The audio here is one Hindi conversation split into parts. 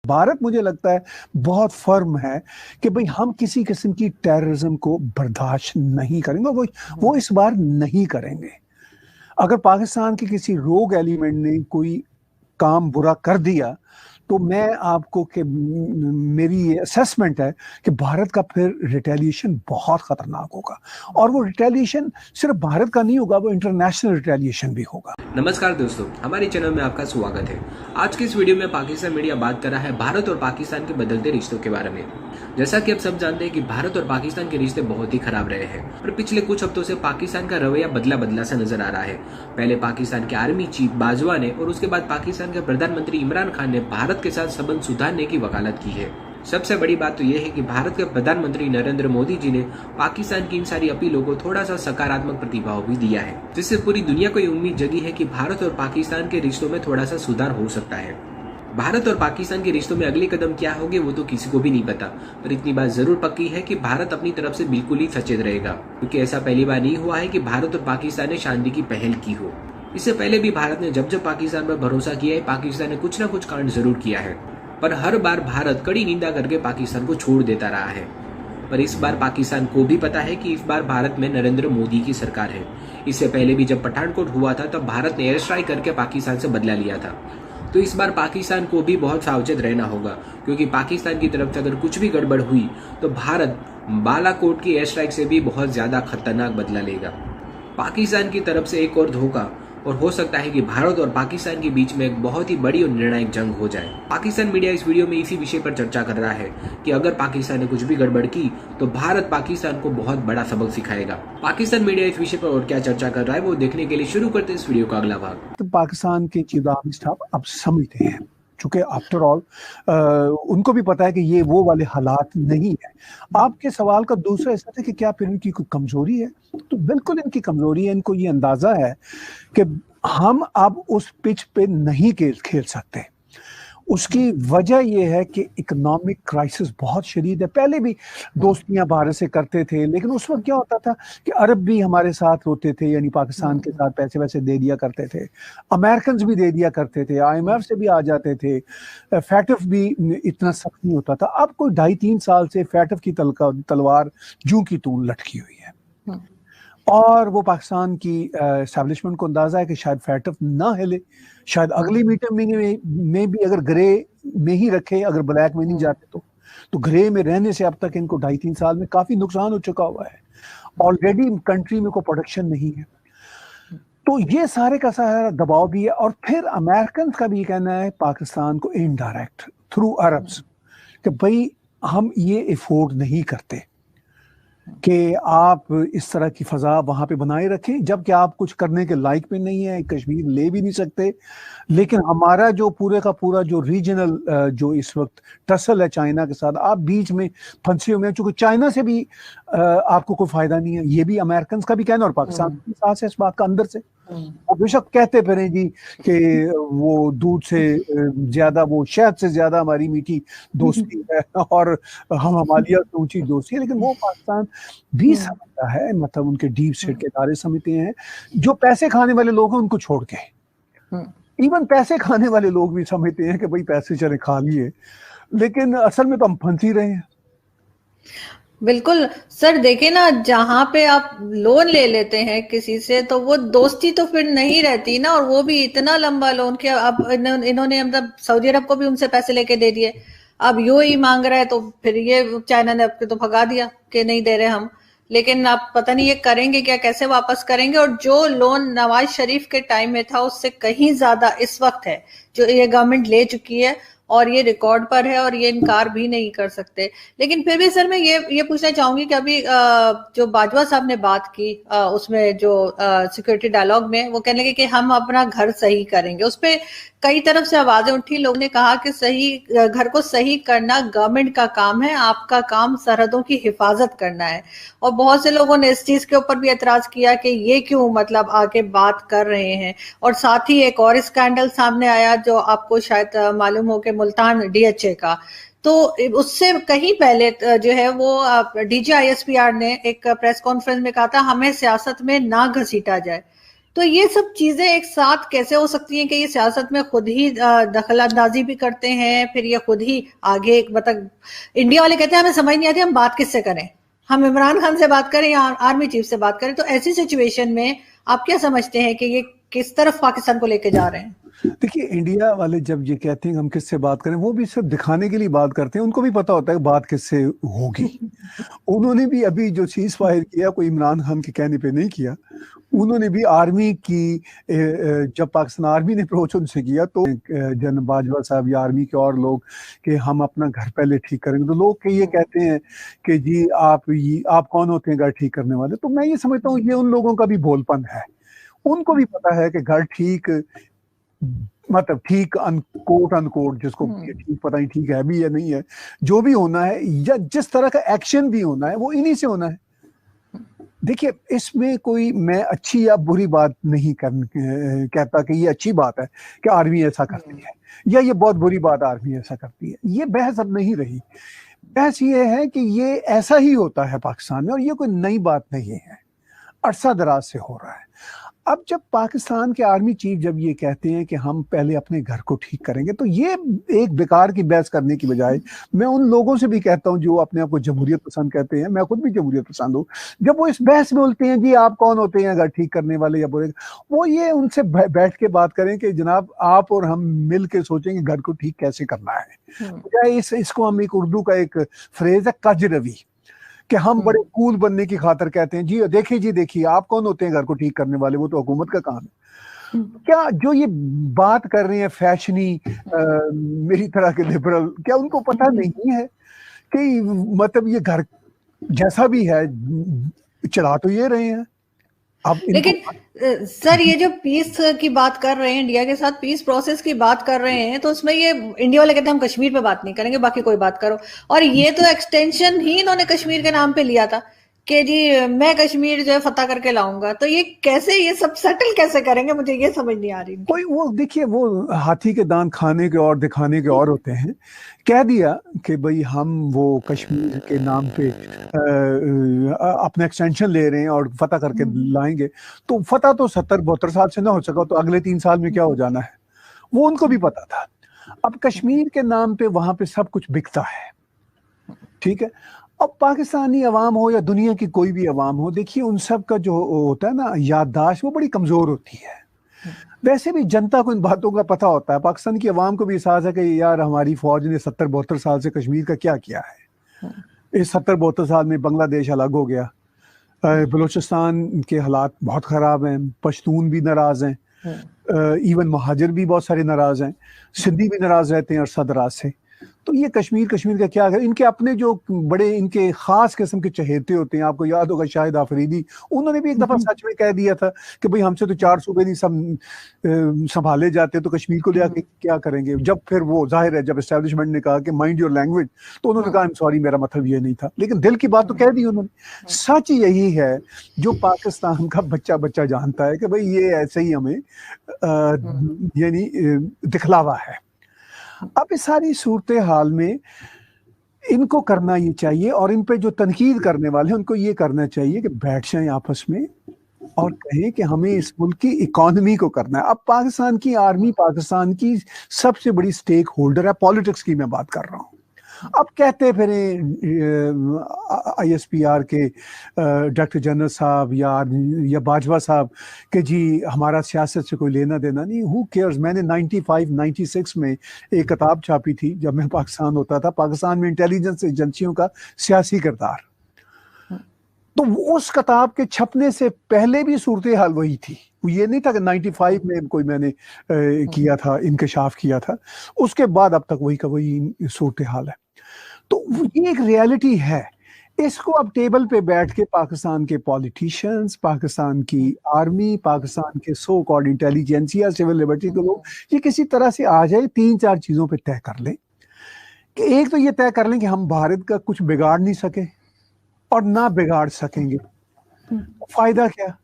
भारत मुझे लगता है बहुत फर्म है कि भाई हम किसी किस्म की टेररिज्म को बर्दाश्त नहीं करेंगे, वो इस बार नहीं करेंगे। अगर पाकिस्तान के किसी रोग एलिमेंट ने कोई काम बुरा कर दिया तो मैं आपको कि मेरी असेसमेंट है कि भारत का फिर रिटेलिएशन बहुत खतरनाक होगा, और वो रिटेलिएशन सिर्फ भारत का नहीं होगा, वो इंटरनेशनल रिटेलिएशन भी होगा। नमस्कार दोस्तों, हमारे चैनल में आपका स्वागत है। आज की इस वीडियो में पाकिस्तान मीडिया बात कर रहा है भारत और पाकिस्तान के बदलते रिश्तों के बारे में। जैसा कि आप सब जानते हैं कि भारत और पाकिस्तान के रिश्ते बहुत ही खराब रहे हैं और पिछले कुछ हफ्तों से पाकिस्तान का रवैया बदला बदला सा नजर आ रहा है। पहले पाकिस्तान के आर्मी चीफ बाजवा ने और उसके बाद पाकिस्तान के प्रधानमंत्री इमरान खान ने भारत के साथ संबंध सुधारने की वकालत की है। सबसे बड़ी बात तो यह है कि भारत के प्रधानमंत्री नरेंद्र मोदी जी ने पाकिस्तान की इन सारी अपीलों को थोड़ा सा सकारात्मक प्रतिभाव भी दिया है, जिससे पूरी दुनिया को ये उम्मीद जगी है कि भारत और पाकिस्तान के रिश्तों में थोड़ा सा सुधार हो सकता है। भारत और पाकिस्तान के रिश्तों में अगले कदम क्या होंगे वो तो किसी को भी नहीं पता, पर इतनी बात जरूर पक्की है कि भारत अपनी तरफ से बिल्कुल ही सचेत रहेगा, क्योंकि ऐसा पहली बार नहीं हुआ है कि भारत और पाकिस्तान ने शांति की पहल की हो। इससे पहले भी भारत ने जब जब पाकिस्तान पर भरोसा किया है, पाकिस्तान ने कुछ न कुछ कांड जरूर किया है, पर हर बार भारत कड़ी निंदा करके पाकिस्तान को छोड़ देता रहा है। पर इस बार पाकिस्तान को भी पता है कि इस बार भारत में नरेंद्र मोदी की सरकार है। इससे पहले भी जब पठानकोट हुआ था तब भारत ने एयर स्ट्राइक करके पाकिस्तान से बदला लिया था। तो इस बार पाकिस्तान को भी बहुत सावचेत रहना होगा, क्योंकि पाकिस्तान की तरफ से अगर कुछ भी गड़बड़ हुई तो भारत बालाकोट की एयर स्ट्राइक से भी बहुत ज्यादा खतरनाक बदला लेगा। पाकिस्तान की तरफ से एक और धोखा, और हो सकता है कि भारत और पाकिस्तान के बीच में एक बहुत ही बड़ी और निर्णायक जंग हो जाए। पाकिस्तान मीडिया इस वीडियो में इसी विषय पर चर्चा कर रहा है कि अगर पाकिस्तान ने कुछ भी गड़बड़ की तो भारत पाकिस्तान को बहुत बड़ा सबक सिखाएगा। पाकिस्तान मीडिया इस विषय पर और क्या चर्चा कर रहा है वो देखने के लिए शुरू करते हैं इस वीडियो का अगला भाग। तो पाकिस्तान के चीफ आर्मी स्टाफ अब समझते हैं, चूंकि आफ्टर ऑल उनको भी पता है कि ये वो वाले हालात नहीं है। आपके सवाल का दूसरा हिस्सा था कि क्या फिर इनकी कोई कमजोरी है, तो बिल्कुल इनकी कमजोरी है। इनको ये अंदाजा है कि हम अब उस पिच पे नहीं खेल सकते। उसकी वजह यह है कि इकोनॉमिक क्राइसिस बहुत शदीद है। पहले भी दोस्तियां भारत से करते थे, लेकिन उस वक्त क्या होता था कि अरब भी हमारे साथ होते थे, यानी पाकिस्तान के साथ पैसे वैसे दे दिया करते थे, अमेरिकन भी दे दिया करते थे, IMF से भी आ जाते थे, फैटफ भी इतना सख्त नहीं होता था। अब कोई 2.5-3 साल से फैटफ की तलवार जूं की तून लटकी हुई है, और वो पाकिस्तान की एस्टैब्लिशमेंट को अंदाजा है कि शायद फैटफ ना हिले, शायद अगली मीटिंग में भी अगर ग्रे में ही रखे, अगर ब्लैक में नहीं जाते तो ग्रे में रहने से अब तक इनको 2.5-3 साल में काफी नुकसान हो चुका हुआ है। ऑलरेडी कंट्री में कोई प्रोडक्शन नहीं है, तो ये सारे का सारा दबाव भी है। और फिर अमेरिकन का भी कहना है पाकिस्तान को इनडायरेक्ट थ्रू अरब्स कि भाई हम ये अफोर्ड नहीं करते कि आप इस तरह की फजा वहां पे बनाए रखें, जबकि आप कुछ करने के लायक भी नहीं है, कश्मीर ले भी नहीं सकते। लेकिन हमारा जो पूरे का पूरा जो रीजनल जो इस वक्त टसल है चाइना के साथ, आप बीच में फंसे हुए हैं, चूंकि चाइना से भी आपको कोई फायदा नहीं है। ये भी अमेरिकन का भी कहना, और पाकिस्तान के साथ है इस बात का अंदर से। वो बेशक कहते फिरे जी कि वो दूध से ज्यादा, वो शहद से ज्यादा हमारी मीठी दोस्ती है और हम हिमालय से ऊंची दोस्ती है, लेकिन वो पाकिस्तान भी समझता है, मतलब उनके डीप स्टेट के इदारे समझते हैं। जो पैसे खाने वाले लोग हैं उनको छोड़ के, इवन पैसे खाने वाले लोग भी समझते हैं कि भाई पैसे चले खा लिए, लेकिन असल में तो हम फंस ही रहे हैं। बिल्कुल सर, देखे ना, जहां पे आप लोन ले लेते हैं किसी से तो वो दोस्ती तो फिर नहीं रहती ना, और वो भी इतना लंबा लोन के अब इन्होंने मतलब सऊदी अरब को भी उनसे पैसे लेके दे दिए, अब यूएई मांग रहा है, तो फिर ये चाइना ने अब तो भगा दिया कि नहीं दे रहे हम। लेकिन आप पता नहीं ये करेंगे क्या, कैसे वापस करेंगे। और जो लोन नवाज शरीफ के टाइम में था उससे कहीं ज्यादा इस वक्त है जो ये गवर्नमेंट ले चुकी है, और ये रिकॉर्ड पर है और ये इनकार भी नहीं कर सकते। लेकिन फिर भी सर मैं ये पूछना चाहूंगी कि अभी जो बाजवा साहब ने बात की उसमें जो सिक्योरिटी डायलॉग में, वो कहने लगे कि हम अपना घर सही करेंगे, उस पर कई तरफ से आवाजें उठी। लोगों ने कहा कि सही घर को सही करना गवर्नमेंट का काम है, आपका काम सरहदों की हिफाजत करना है। और बहुत से लोगों ने इस चीज के ऊपर भी एतराज किया कि ये क्यों मतलब आगे बात कर रहे हैं। और साथ ही एक और स्कैंडल सामने आया जो आपको शायद मालूम हो कि मुल्तान DHA का, तो उससे कहीं पहले जो है वो DG ISPR ने एक प्रेस कॉन्फ्रेंस में कहा था हमें सियासत में ना घसीटा जाए। तो ये सब चीजें एक साथ कैसे हो सकती हैं कि ये सियासत में खुद ही दखल अंदाजी भी करते हैं, फिर ये खुद ही आगे मतलब इंडिया वाले कहते हैं हमें समझ नहीं आती हम बात किससे करें, हम इमरान खान से बात करें या आर्मी चीफ से बात करें। तो ऐसी सिचुएशन में आप क्या समझते हैं कि ये किस तरफ पाकिस्तान को लेके जा रहे हैं? देखिए, इंडिया वाले जब ये कहते हैं हम किससे बात करें, वो भी सिर्फ दिखाने के लिए बात करते हैं, उनको भी पता होता है बात किससे होगी। उन्होंने भी अभी जो सीज फायर किया कोई इमरान खान के कहने पे नहीं किया, उन्होंने भी आर्मी की जब पाकिस्तान आर्मी ने अप्रोच उनसे किया तो जनरल बाजवा साहब या आर्मी के और लोग कि हम अपना घर पहले ठीक करेंगे, तो लोग के ये कहते हैं कि जी आप कौन होते हैं घर ठीक करने वाले। तो मैं ये समझता हूँ ये उन लोगों का भी भोलपन है, उनको भी पता है कि घर ठीक मतलब ठीक अनकोट अनकोट जिसको ठीक पता नहीं ठीक है भी या नहीं है, जो भी होना है या जिस तरह का एक्शन भी होना है वो इन्हीं से होना है। देखिए, इसमें कोई मैं अच्छी या बुरी बात नहीं कहता कि ये अच्छी बात है कि आर्मी ऐसा करती है या ये बहुत बुरी बात आर्मी ऐसा करती है। ये बहस अब नहीं रही। बहस ये है कि ये ऐसा ही होता है पाकिस्तान में और ये कोई नई बात नहीं है, अरसा दराज से हो रहा है। अब जब पाकिस्तान के आर्मी चीफ जब ये कहते हैं कि हम पहले अपने घर को ठीक करेंगे, तो ये एक बेकार की बहस करने की बजाय मैं उन लोगों से भी कहता हूं जो अपने आप को जमहूरियत पसंद कहते हैं, मैं खुद भी जमहूरियत पसंद हूं, जब वो इस बहस में उलते हैं जी आप कौन होते हैं घर ठीक करने वाले या बुरे, वो ये उनसे बैठ के बात करें कि जनाब आप और हम मिल के सोचेंगे घर को ठीक कैसे करना है। इसको हम एक उर्दू का एक फ्रेज है कज रवि कि हम बड़े कूल बनने की खातर कहते हैं जी देखिए आप कौन होते हैं घर को ठीक करने वाले, वो तो हुकूमत का काम है। क्या जो ये बात कर रहे हैं फैशनी मेरी तरह के लिबरल, क्या उनको पता नहीं है कि मतलब ये घर जैसा भी है चला तो ये रहे हैं। अब लेकिन सर ये जो पीस की बात कर रहे हैं, इंडिया के साथ पीस प्रोसेस की बात कर रहे हैं, तो उसमें ये इंडिया वाले कहते हैं हम कश्मीर पे बात नहीं करेंगे, बाकी कोई बात करो। और ये तो एक्सटेंशन ही इन्होंने कश्मीर के नाम पे लिया था कि जी मैं कश्मीर जो है फतह करके लाऊंगा। तो ये कैसे, ये सब सेटल कैसे करेंगे, मुझे ये समझ नहीं आ रही। कोई वो देखिए, वो हाथी के दांत खाने के और दिखाने के और होते हैं। कह दिया कि भाई हम वो कश्मीर के नाम पे अपना एक्सटेंशन ले रहे हैं और फतह करके लाएंगे, तो फतह तो 70-72 साल से ना हो सका, तो अगले 3 साल में क्या हो जाना है, वो उनको भी पता था। अब कश्मीर के नाम पे वहां पे सब कुछ बिकता है, ठीक है। अब पाकिस्तानी अवाम हो या दुनिया की कोई भी अवाम हो, देखिए उन सब का जो होता है ना याददाश्त, वो बड़ी कमजोर होती है। वैसे भी जनता को इन बातों का पता होता है, पाकिस्तान की अवाम को भी एहसास है कि यार हमारी फौज ने 70-72 साल से कश्मीर का क्या किया है। इस 70-72 साल में बांग्लादेश अलग हो गया, बलूचिस्तान के हालात बहुत खराब हैं, पश्तून भी नाराज हैं, इवन महाजिर भी बहुत सारे नाराज हैं, सिंधी भी नाराज रहते हैं अरसा दराज से। तो ये कश्मीर का क्या है, इनके अपने जो बड़े इनके खास किस्म के चहेते होते हैं, आपको याद होगा शाहिद आफरीदी, उन्होंने भी एक दफा सच में कह दिया था कि भाई हमसे तो 4 सूबे नहीं सब संभाले जाते, तो कश्मीर को ले आके क्या करेंगे। जब फिर वो जाहिर है जब एस्टेब्लिशमेंट ने कहा कि माइंड योर लैंग्वेज, तो उन्होंने कहा सॉरी मेरा मतलब ये नहीं था, लेकिन दिल की बात तो कह दी उन्होंने। सच यही है जो पाकिस्तान का बच्चा जानता है कि भाई ये ऐसे ही हमें यानी दिखलावा है। अब इस सारी सूरत हाल में इनको करना ये चाहिए, और इन पे जो तनकीद करने वाले हैं उनको ये करना चाहिए कि बैठ जाएं आपस में और कहें कि हमें इस मुल्क की इकोनॉमी को करना है। अब पाकिस्तान की आर्मी पाकिस्तान की सबसे बड़ी स्टेक होल्डर है, पॉलिटिक्स की मैं बात कर रहा हूँ। अब कहते फिर ISPR के डॉक्टर जनरल साहब या बाजवा साहब कि जी हमारा सियासत से कोई लेना देना नहीं, हु केयर्स। मैंने 95-96 में एक किताब छापी थी जब मैं पाकिस्तान होता था, पाकिस्तान में इंटेलिजेंस एजेंसियों का सियासी किरदार। तो उस किताब के छपने से पहले भी सूरत हाल वही थी। ये नहीं था कि 95 में कोई मैंने किया था, इंकशाफ किया था, उसके बाद अब तक वही का वही सूरत हाल है। तो ये एक रियलिटी है। इसको अब टेबल पे बैठ के पाकिस्तान के पॉलिटिशियंस, पाकिस्तान की आर्मी, पाकिस्तान के so called intelligentsia, civil liberty के लोग, ये किसी तरह से आ जाए 3-4 चीजों पे तय कर लें कि एक तो ये तय कर लें कि हम भारत का कुछ बिगाड़ नहीं सके और ना बिगाड़ सकेंगे। फायदा क्या,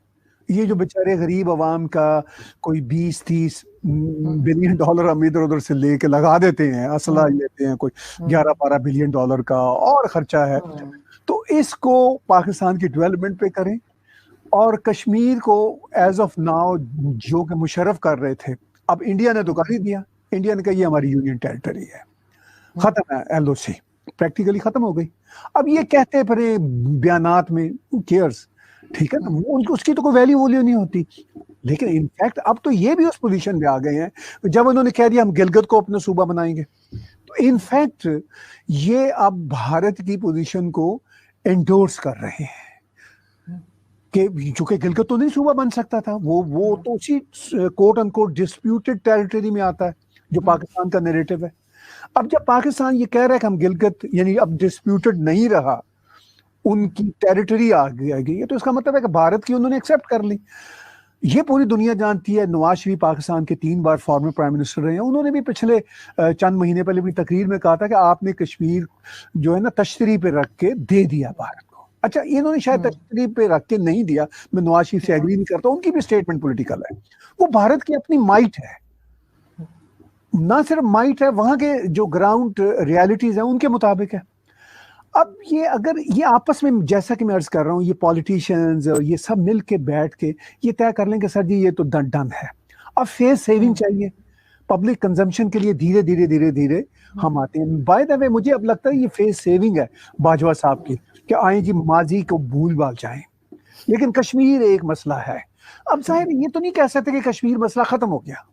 ये जो बेचारे गरीब अवाम का कोई 20-30 बिलियन डॉलर हम इधर उधर से लेके लगा देते हैं, असला लेते हैं कोई 11-12 बिलियन डॉलर का और खर्चा है, तो इसको पाकिस्तान की डेवलपमेंट पे करें और कश्मीर को एज ऑफ नाउ जो कि मुशर्रफ कर रहे थे, अब इंडिया ने तो कर ही दिया। इंडिया ने कहा ये हमारी यूनियन टेरिटरी है, खत्म है, एलओसी प्रैक्टिकली खत्म हो गई। अब ये कहते हैं परे बयानात में, केयर्स, ठीक है ना, उनको उसकी तो कोई वैल्यू नहीं होती। लेकिन इनफैक्ट अब तो ये भी उस पोजीशन में आ गए हैं जब उन्होंने कह दिया हम गिलगित को अपना सूबा बनाएंगे, तो इनफैक्ट ये अब भारत की पोजीशन को एंडोर्स कर रहे हैं कि चूंकि गिलगित तो नहीं सूबा बन सकता था, वो तो उसी कोट अनकोट डिस्प्यूटेड टेरिटरी में आता है जो पाकिस्तान का नैरेटिव है। अब जब पाकिस्तान ये कह रहा है कि हम गिलगित यानी अब डिस्प्यूटेड नहीं रहा, उनकी टेरिटरी आ गई है, तो इसका मतलब है कि भारत की उन्होंने एक्सेप्ट कर ली। ये पूरी दुनिया जानती है। नवाज शरीफ पाकिस्तान के 3 बार फॉर्मर प्राइम मिनिस्टर रहे हैं, उन्होंने भी पिछले चंद महीने पहले भी तकरीर में कहा था कि आपने कश्मीर जो है ना तश्तरी पे रख के दे दिया भारत को। अच्छा, इन्होंने शायद तश्तरी पे रख के नहीं दिया, मैं नवाज शरीफ से एग्री नहीं करता, उनकी भी स्टेटमेंट पॉलिटिकल है। वो भारत की अपनी माइट है, ना सिर्फ माइट है, वहां के जो ग्राउंड रियलिटीज है उनके मुताबिक है। अब ये अगर ये आपस में, जैसा कि मैं अर्ज कर रहा हूँ, ये पॉलिटिशियंस और ये सब मिल के बैठ के ये तय कर लेंगे सर जी ये तो डन है, अब फेस सेविंग चाहिए पब्लिक कंजम्पशन के लिए, धीरे धीरे धीरे धीरे हम आते हैं। बाय द वे मुझे अब लगता है ये फेस सेविंग है बाजवा साहब की, कि आए जी माजी को भूल भाल जाए। लेकिन कश्मीर एक मसला है, अब जाहिर ये तो नहीं कह सकते कि कश्मीर मसला खत्म हो गया।